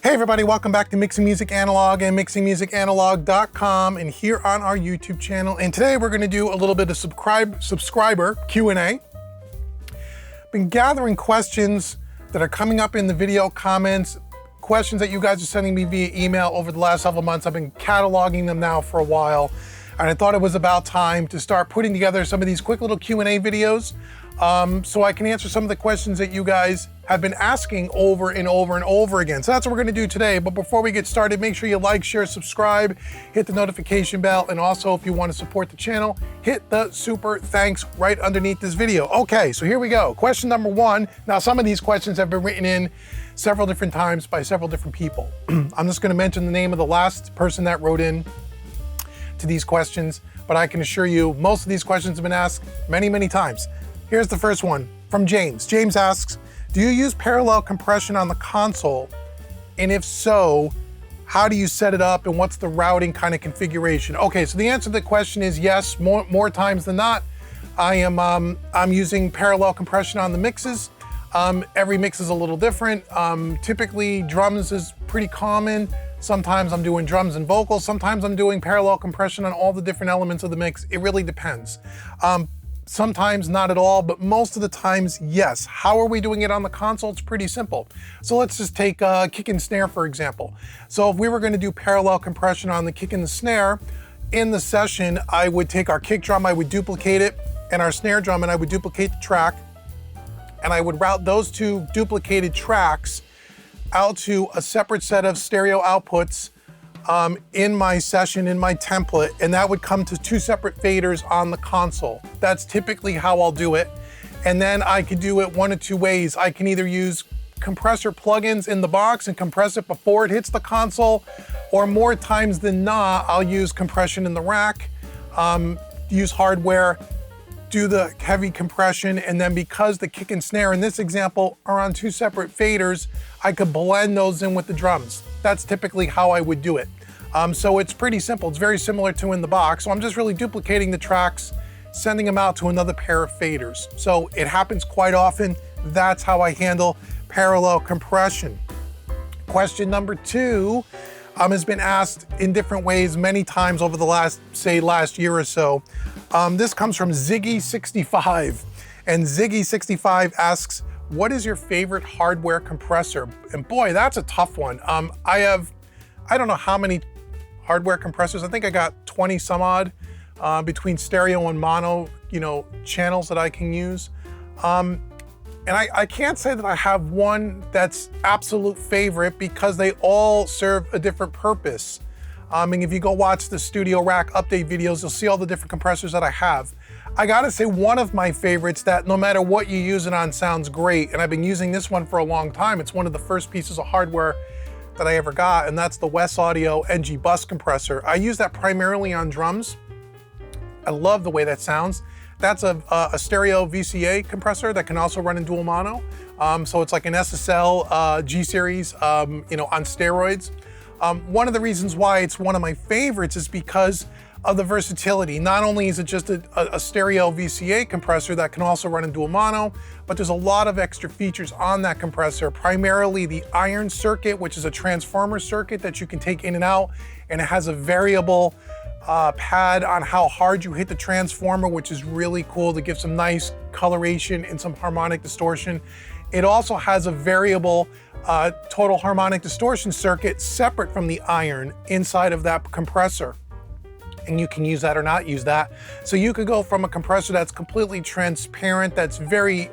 Hey everybody, welcome back to Mixing Music Analog and mixingmusicanalog.com and here on our YouTube channel. And today we're going to do a little bit of subscriber Q&A. Been gathering questions that are coming up in the video comments, questions that you guys are sending me via email over the last several months. I've been cataloging them now for a while, and I thought it was about time to start putting together some of these quick little Q&A videos so I can answer some of the questions that you guys have been asking over and over and over again. So that's what we're gonna do today. But before we get started, make sure you like, share, subscribe, hit the notification bell, and also if you wanna support the channel, hit the super thanks right underneath this video. Okay, so here we go. Question number one. Now some of these questions have been written in several different times by several different people. I'm just gonna mention the name of the last person that wrote in to these questions, but I can assure you most of these questions have been asked many, many times. Here's the first one from James. James asks, do you use parallel compression on the console? And if so, how do you set it up and what's the routing kind of configuration? Okay, so the answer to the question is yes, more times than not. I'm using parallel compression on the mixes. Every mix is a little different. Typically drums is pretty common. Sometimes I'm doing drums and vocals. Sometimes I'm doing parallel compression on all the different elements of the mix. It really depends. Sometimes not at all, but most of the times, yes. How are we doing it on the console? It's pretty simple. So let's just take kick and snare, for example. So if we were gonna do parallel compression on the kick and the snare, in the session, I would take our kick drum, I would duplicate it, and our snare drum, and I would duplicate the track, and I would route those two duplicated tracks out to a separate set of stereo outputs in my session, in my template, and that would come to two separate faders on the console. That's typically how I'll do it. And then I could do it one of two ways. I can either use compressor plugins in the box and compress it before it hits the console, or more times than not, I'll use compression in the rack, use hardware, do the heavy compression, and then because the kick and snare in this example are on two separate faders, I could blend those in with the drums. That's typically how I would do it. So it's pretty simple. It's very similar to in the box. So I'm just really duplicating the tracks, sending them out to another pair of faders. So it happens quite often. That's how I handle parallel compression. Question number two has been asked in different ways many times over the last year or so. This comes from Ziggy65. And Ziggy65 asks, what is your favorite hardware compressor? And boy, that's a tough one. I don't know how many hardware compressors. I think I got 20 some odd between stereo and mono, channels that I can use. And I can't say that I have one that's absolute favorite because they all serve a different purpose. And if you go watch the Studio Rack update videos, you'll see all the different compressors that I have. I gotta say one of my favorites that no matter what you use it on sounds great, and I've been using this one for a long time. It's one of the first pieces of hardware that I ever got, and that's the Wes Audio NG Bus compressor. I use that primarily on drums. I love the way that sounds. That's a stereo VCA compressor that can also run in dual mono. So it's like an SSL G series, on steroids. One of the reasons why it's one of my favorites is because of the versatility. Not only is it just a stereo VCA compressor that can also run in dual mono, but there's a lot of extra features on that compressor, primarily the iron circuit, which is a transformer circuit that you can take in and out, and it has a variable pad on how hard you hit the transformer, which is really cool to give some nice coloration and some harmonic distortion. It also has a variable total harmonic distortion circuit separate from the iron inside of that compressor. And you can use that or not use that. So you could go from a compressor that's completely transparent, that's very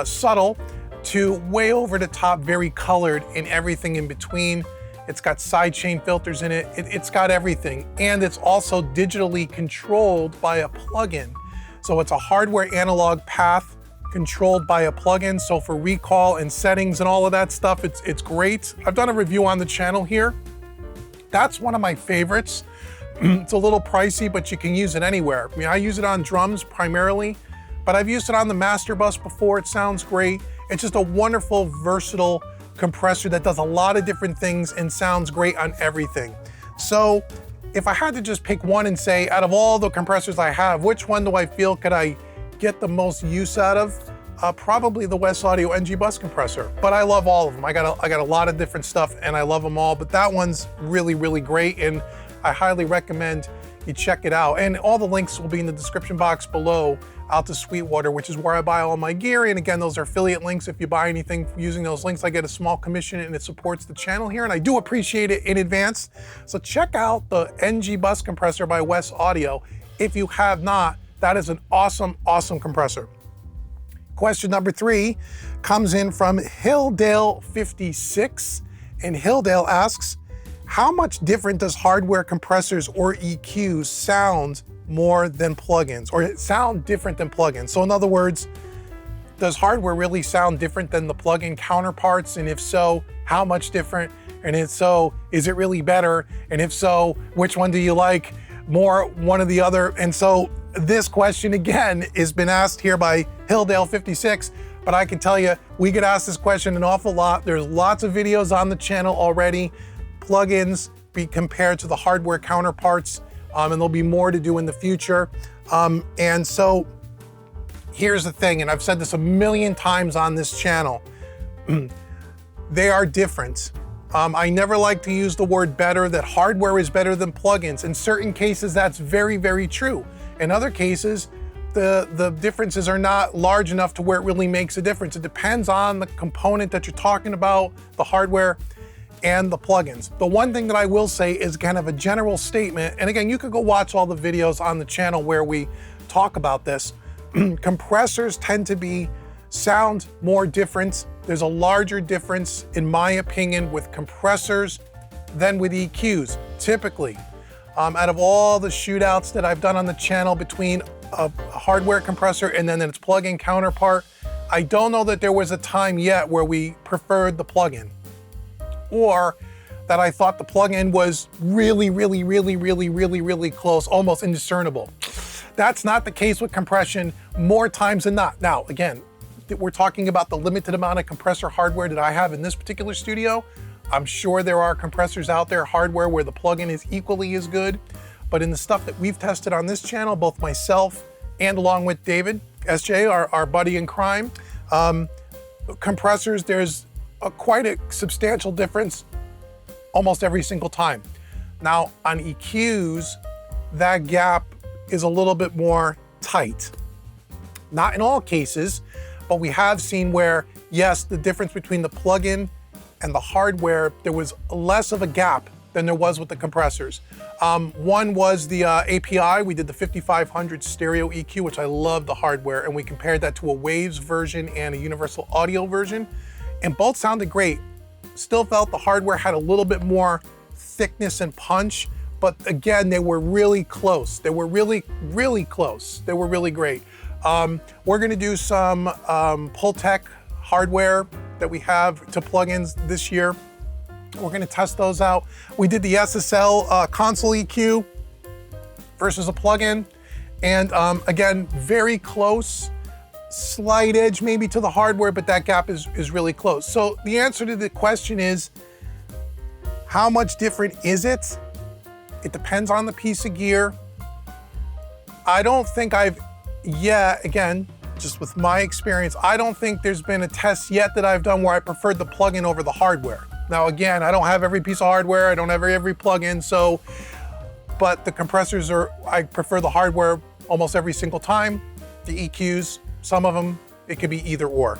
subtle, to way over the top, very colored, and everything in between. It's got sidechain filters in it. It's got everything. And it's also digitally controlled by a plugin. So it's a hardware analog path controlled by a plugin. So for recall and settings and all of that stuff, it's great. I've done a review on the channel here. That's one of my favorites. It's a little pricey, but you can use it anywhere. I mean, I use it on drums primarily, but I've used it on the master bus before. It sounds great. It's just a wonderful, versatile compressor that does a lot of different things and sounds great on everything. So if I had to just pick one and say, out of all the compressors I have, which one do I feel could I get the most use out of? probably the West Audio NG bus compressor, but I love all of them. I got a lot of different stuff and I love them all, but that one's really, really great, and I highly recommend you check it out. And all the links will be in the description box below out to Sweetwater, which is where I buy all my gear. And again, those are affiliate links. If you buy anything using those links, I get a small commission and it supports the channel here, and I do appreciate it in advance. So check out the NG bus compressor by West Audio. If you have not, that is an awesome, awesome compressor. Question number 3 comes in from Hilldale56, and Hilldale asks, how much different does hardware compressors or EQs sound more than plugins, or sound different than plugins? So in other words, does hardware really sound different than the plugin counterparts? And if so, how much different? And if so, is it really better? And if so, which one do you like more, one or the other? And so this question again has been asked here by Hilldale56, but I can tell you, we get asked this question an awful lot. There's lots of videos on the channel already. Plugins be compared to the hardware counterparts, and there'll be more to do in the future. And so here's the thing, and I've said this a million times on this channel, they are different. I never like to use the word better, that hardware is better than plugins. In certain cases, that's very, very true. In other cases, the differences are not large enough to where it really makes a difference. It depends on the component that you're talking about, the hardware and the plugins. The one thing that I will say is kind of a general statement, and again, you could go watch all the videos on the channel where we talk about this. Compressors tend to sound more different. There's a larger difference, in my opinion, with compressors than with EQs, typically. Out of all the shootouts that I've done on the channel between a hardware compressor and then its plug-in counterpart, I don't know that there was a time yet where we preferred the plug-in, or that I thought the plug-in was really, really, really, really, really, really close, almost indiscernible. That's not the case with compression more times than not. Now, again, we're talking about the limited amount of compressor hardware that I have in this particular studio. I'm sure there are compressors out there, hardware, where the plugin is equally as good. But in the stuff that we've tested on this channel, both myself and along with David, SJ, our buddy in crime, compressors, there's quite a substantial difference almost every single time. Now, on EQs, that gap is a little bit more tight. Not in all cases, but we have seen where, yes, the difference between the plugin and the hardware, there was less of a gap than there was with the compressors. One was the API. We did the 5500 stereo EQ, which I love the hardware, and we compared that to a Waves version and a universal audio version, and both sounded great. Still felt the hardware had a little bit more thickness and punch, but again, they were really close. They were really, really close. They were really great. We're gonna do some Pultec hardware that we have to plugins this year. We're gonna test those out. We did the SSL console EQ versus a plugin, and again, very close, slight edge maybe to the hardware, but that gap is really close. So the answer to the question is, how much different is it? It depends on the piece of gear. I don't think again, just with my experience, I don't think there's been a test yet that I've done where I preferred the plugin over the hardware. Now again, I don't have every piece of hardware, I don't have every plugin, so, but the compressors I prefer the hardware almost every single time. The EQs, some of them, it could be either or.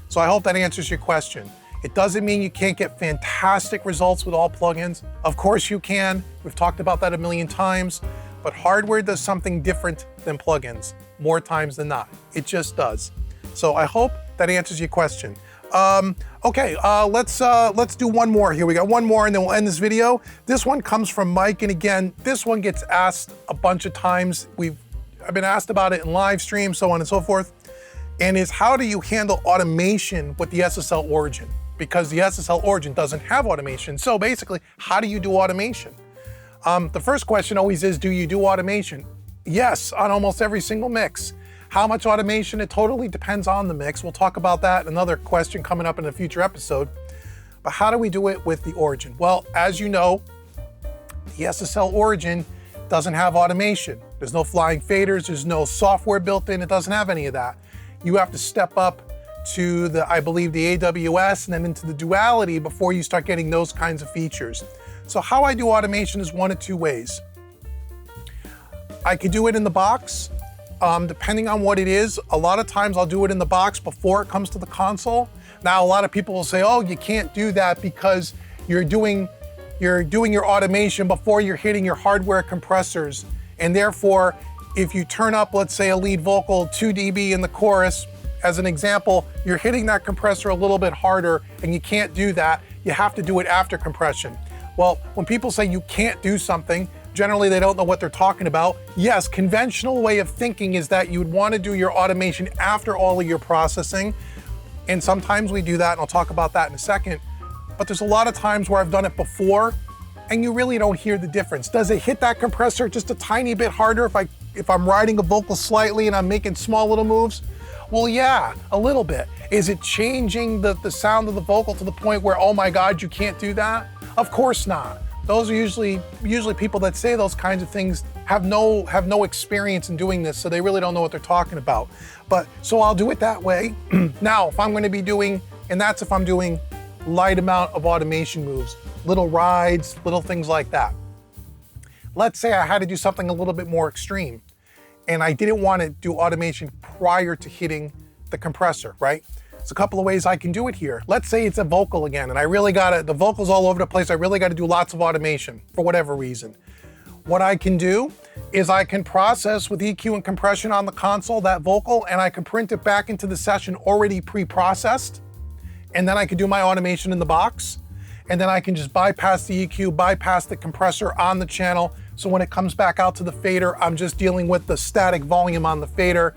So I hope that answers your question. It doesn't mean you can't get fantastic results with all plugins. Of course you can. We've talked about that a million times, but hardware does something different than plugins more times than not. It just does. So I hope that answers your question. Okay, let's do one more here. We got one more and then we'll end this video. This one comes from Mike, and again, this one gets asked a bunch of times. I've been asked about it in live streams, so on and so forth. And is, how do you handle automation with the SSL origin? Because the SSL origin doesn't have automation. So basically, how do you do automation? The first question always is, do you do automation? Yes, on almost every single mix. How much automation? It totally depends on the mix. We'll talk about that, another question coming up in a future episode. But how do we do it with the origin? Well, as you know, the SSL origin doesn't have automation. There's no flying faders, there's no software built in, it doesn't have any of that. you have to step up to the, I believe, the AWS and then into the duality before you start getting those kinds of features. So how I do automation is one of two ways. I could do it in the box, depending on what it is. A lot of times I'll do it in the box before it comes to the console. Now, a lot of people will say, oh, you can't do that because you're doing your automation before you're hitting your hardware compressors. And therefore, if you turn up, let's say, a lead vocal 2 dB in the chorus, as an example, you're hitting that compressor a little bit harder and you can't do that. You have to do it after compression. Well, when people say you can't do something, generally they don't know what they're talking about. Yes, conventional way of thinking is that you would want to do your automation after all of your processing. And sometimes we do that, and I'll talk about that in a second. But there's a lot of times where I've done it before and you really don't hear the difference. Does it hit that compressor just a tiny bit harder if I'm riding a vocal slightly and I'm making small little moves? Well, yeah, a little bit. Is it changing the sound of the vocal to the point where, oh my God, you can't do that? Of course not. Those are usually people that say those kinds of things have no experience in doing this, so they really don't know what they're talking about. But so I'll do it that way. Now, if I'm going to be doing, and that's if I'm doing light amount of automation moves, little rides, little things like that. Let's say I had to do something a little bit more extreme, and I didn't want to do automation prior to hitting the compressor, right? There's a couple of ways I can do it here. Let's say it's a vocal again, and I really the vocal's all over the place. I really got to do lots of automation for whatever reason. What I can do is I can process with EQ and compression on the console that vocal, and I can print it back into the session already pre-processed. And then I can do my automation in the box. And then I can just bypass the EQ, bypass the compressor on the channel. So when it comes back out to the fader, I'm just dealing with the static volume on the fader.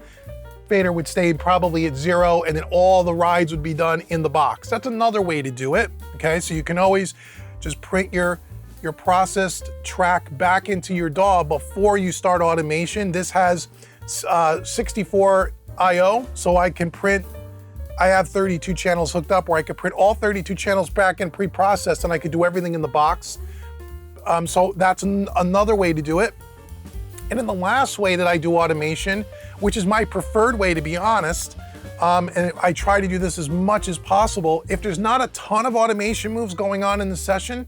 Fader would stay probably at 0, and then all the rides would be done in the box. That's another way to do it, okay? So you can always just print your processed track back into your DAW before you start automation. This has 64 I/O, so I can print, I have 32 channels hooked up where I could print all 32 channels back in pre-processed, and I could do everything in the box. So that's another way to do it. And then the last way that I do automation, which is my preferred way to be honest, and I try to do this as much as possible, if there's not a ton of automation moves going on in the session,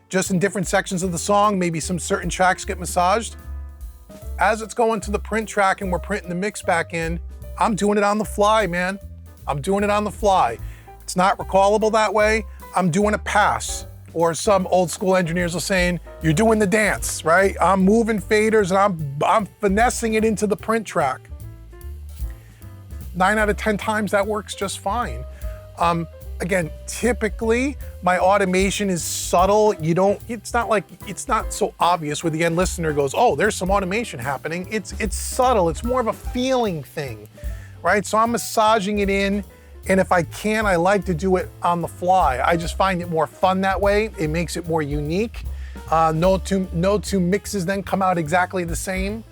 just in different sections of the song, maybe some certain tracks get massaged, as it's going to the print track and we're printing the mix back in, I'm doing it on the fly, man. I'm doing it on the fly. It's not recallable that way. I'm doing a pass. Or some old school engineers are saying, you're doing the dance, right? I'm moving faders and I'm finessing it into the print track. 9 out of 10 times that works just fine. Again, typically my automation is subtle. It's not so obvious where the end listener goes, oh, there's some automation happening. It's subtle, it's more of a feeling thing, right? So I'm massaging it in. And if I can, I like to do it on the fly. I just find it more fun that way. It makes it more unique. No two mixes then come out exactly the same.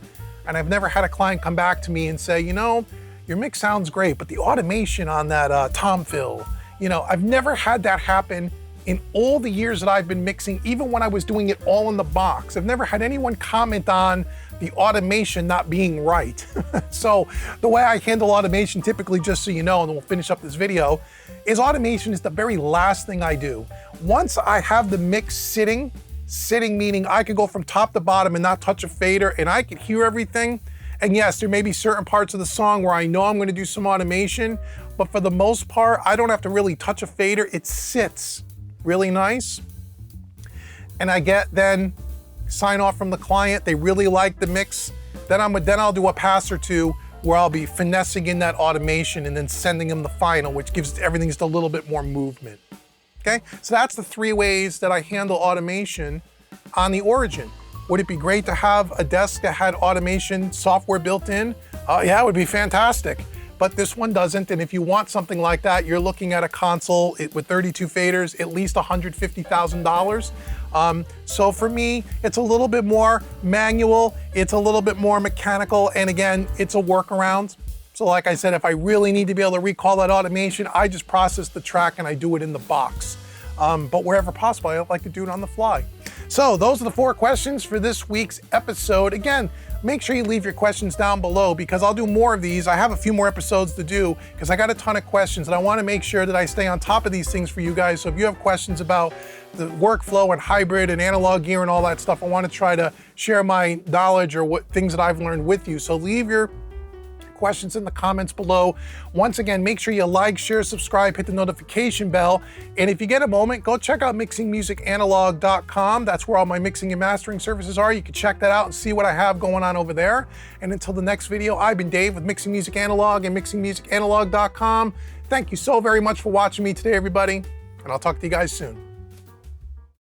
And I've never had a client come back to me and say, you know, your mix sounds great, but the automation on that tom fill, you know, I've never had that happen in all the years that I've been mixing, even when I was doing it all in the box. I've never had anyone comment on the automation not being right. So the way I handle automation typically, just so you know, and then we'll finish up this video, is automation is the very last thing I do. Once I have the mix sitting meaning I could go from top to bottom and not touch a fader and I can hear everything. And yes, there may be certain parts of the song where I know I'm gonna do some automation, but for the most part, I don't have to really touch a fader. It sits really nice. And I get then sign off from the client. They really like the mix. Then I'll do a pass or two where I'll be finessing in that automation and then sending them the final, which gives everything just a little bit more movement. Okay, so that's the 3 ways that I handle automation on the Origin. Would it be great to have a desk that had automation software built in? Yeah, it would be fantastic. But this one doesn't, and if you want something like that, you're looking at a console with 32 faders, at least $150,000. So for me, it's a little bit more manual, it's a little bit more mechanical, and again, it's a workaround. So like I said, if I really need to be able to recall that automation, I just process the track and I do it in the box. But wherever possible, I like to do it on the fly. So those are the 4 questions for this week's episode. Again, make sure you leave your questions down below because I'll do more of these. I have a few more episodes to do because I got a ton of questions and I want to make sure that I stay on top of these things for you guys. So if you have questions about the workflow and hybrid and analog gear and all that stuff, I want to try to share my knowledge or what things that I've learned with you. So leave your questions in the comments below. Once again, make sure you like, share, subscribe, hit the notification bell. And if you get a moment, go check out mixingmusicanalog.com. That's where all my mixing and mastering services are. You can check that out and see what I have going on over there. And until the next video, I've been Dave with Mixing Music Analog and mixingmusicanalog.com. Thank you so very much for watching me today, everybody. And I'll talk to you guys soon.